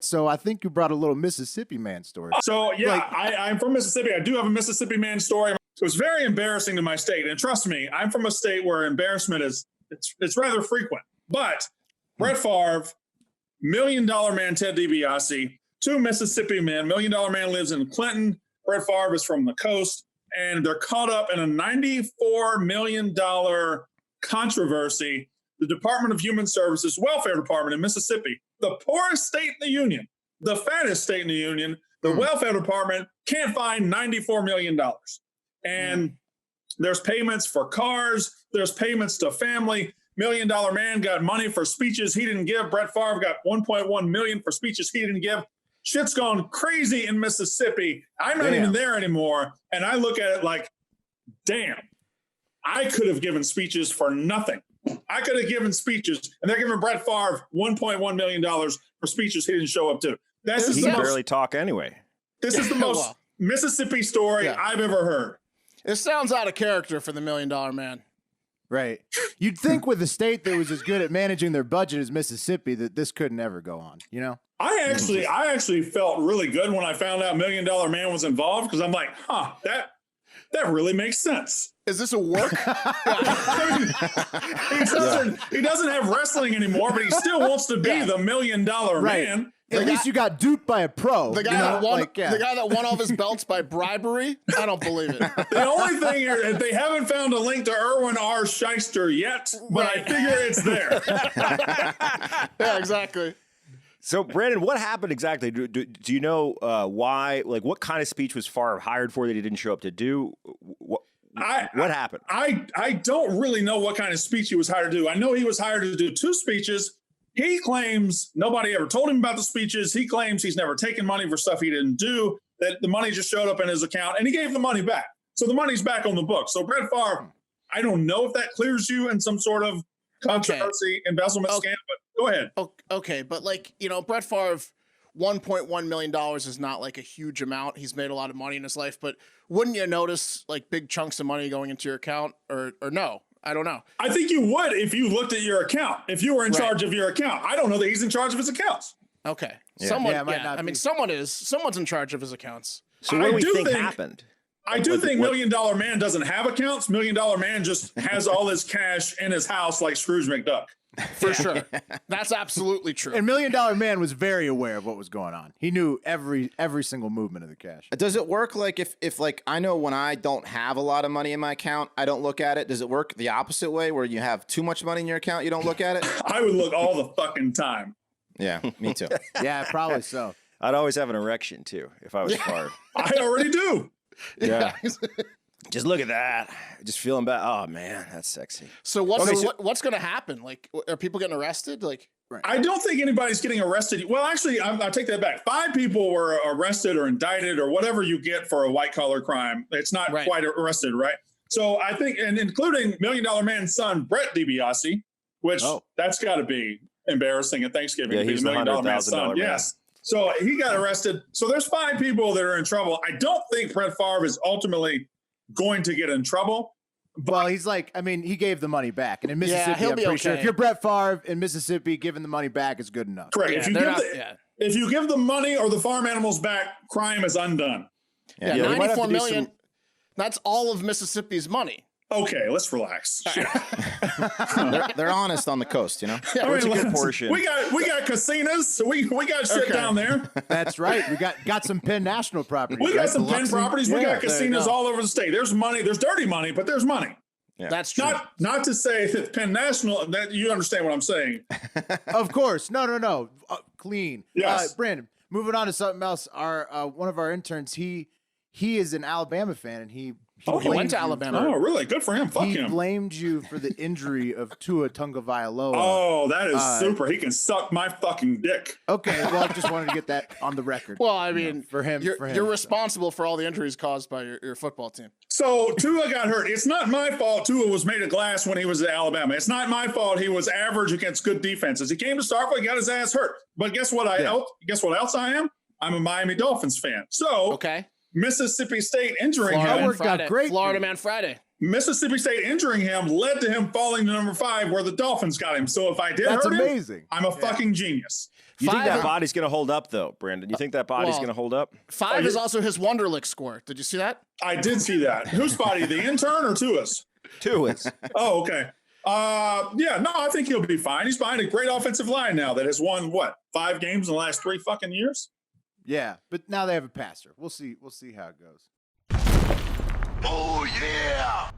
So I think you brought a little Mississippi man story. So yeah, I'm from Mississippi. I do have a Mississippi man story. It was very embarrassing to my state. And trust me, I'm from a state where embarrassment it's rather frequent. But Brett Favre, $1 million man Ted DiBiase, two Mississippi men. $1 million man lives in Clinton. Brett Favre is from the coast. And they're caught up in a $94 million controversy. The Department of Human Services Welfare Department in Mississippi, the poorest state in the union, the fattest state in the union, the welfare department can't find $94 million. And there's payments for cars. There's payments to family. $1 million man got money for speeches he didn't give. Brett Favre got $1.1 million for speeches he didn't give. Shit's gone crazy in Mississippi. I'm not even there anymore. And I look at it like, damn, I could have given speeches for nothing. I could have given speeches, and they're giving Brett Favre $1.1 million for speeches he didn't show up to. He can barely talk anyway. This is the most Mississippi story I've ever heard. It sounds out of character for the $1 million man. Right. You'd think with a state that was as good at managing their budget as Mississippi that this couldn't ever go on, you know? I actually felt really good when I found out $1 Million Man was involved, because I'm like, that really makes sense. Is this a work? He doesn't have wrestling anymore, but he still wants to be the $1 Million Man. At least you got duped by a pro. The guy, the guy that won all of his belts by bribery? I don't believe it. The only thing here, they haven't found a link to Erwin R. Shyster yet, but I figure it's there. Yeah, exactly. So, Brandon, what happened exactly? Do you know why? Like, what kind of speech was Favre hired for that he didn't show up to do? What happened? I don't really know what kind of speech he was hired to do. I know he was hired to do two speeches. He claims nobody ever told him about the speeches. He claims he's never taken money for stuff he didn't do, that the money just showed up in his account, and he gave the money back. So the money's back on the book. So Brett Favre, I don't know if that clears you in some sort of controversy, embezzlement scam, but go ahead. Okay, but like, you know, Brett Favre, $1.1 million is not like a huge amount. He's made a lot of money in his life, but wouldn't you notice like big chunks of money going into your account or no? I don't know. I think you would if you looked at your account, if you were in charge of your account. I don't know that he's in charge of his accounts. Okay. Yeah. I mean, someone's in charge of his accounts. So what do we think happened? I do think $1 Million Man doesn't have accounts. $1 Million Man just has all his cash in his house like Scrooge McDuck. For sure. That's absolutely true. And $1 Million Man was very aware of what was going on. He knew every single movement of the cash. Does it work like if like I know when I don't have a lot of money in my account, I don't look at it? Does it work the opposite way where you have too much money in your account, you don't look at it? I would look all the fucking time. Yeah, me too. Yeah, probably so. I'd always have an erection too if I was Favre. I already do. Yeah. Just look at that. Just feeling bad. Oh man, that's sexy. So what's going to happen? Like, are people getting arrested? Like, I don't think anybody's getting arrested. Well, actually, I take that back. 5 people were arrested or indicted or whatever you get for a white collar crime. It's not quite arrested, right? So I think, and including $1 Million Man's son, Brett DiBiase, which that's got to be embarrassing at Thanksgiving. Yeah, to be he's the $1 Million Man's son. Man. Yes. So he got arrested. So there's 5 people that are in trouble. I don't think Brett Favre is ultimately going to get in trouble. Well, he's like, I mean, he gave the money back. And in Mississippi, he'll I'm be pretty sure okay. if you're Brett Favre in Mississippi, giving the money back is good enough. Correct. Yeah, if you give the money or the farm animals back, crime is undone. Yeah, $94 million. That's all of Mississippi's money. Okay, let's relax. They're honest on the coast, you know. I mean, It's a good portion. We got casinos, so we got shit down there. That's right. We got some Penn National properties. We got some Penn properties. We got casinos all over the state. There's money. There's dirty money, but there's money. Yeah. That's true. Not to say that Penn National, that you understand what I'm saying. Of course. No. Clean. Yes. Brandon, moving on to something else. Our one of our interns, he is an Alabama fan, and he went to Alabama. Oh, really? Good for him. Fuck him. He blamed you for the injury of Tua Tagovailoa. Oh, that is super. He can suck my fucking dick. Okay, well, I just wanted to get that on the record. Well, I mean, for him, you're responsible for all the injuries caused by your football team. So Tua got hurt. It's not my fault Tua was made of glass when he was at Alabama. It's not my fault he was average against good defenses. He came to Starkville, he got his ass hurt. But guess what? Guess what else I am? I'm a Miami Dolphins fan. So Mississippi State injuring him. Florida Man Friday. Mississippi State injuring him led to him falling to number 5 where the Dolphins got him. So if I did hurt him, I'm a fucking genius. You think Favre- that body's going to hold up, though, Brandon? You think that body's well, going to hold up? Five is also his Wonderlic score. Did you see that? I did see that. Whose body? The intern or Tua's? Two is. Oh, okay. Yeah, no, I think he'll be fine. He's behind a great offensive line now that has won, 5 games in the last 3 fucking years? Yeah, but now they have a passer. We'll see. We'll see how it goes. Oh, yeah.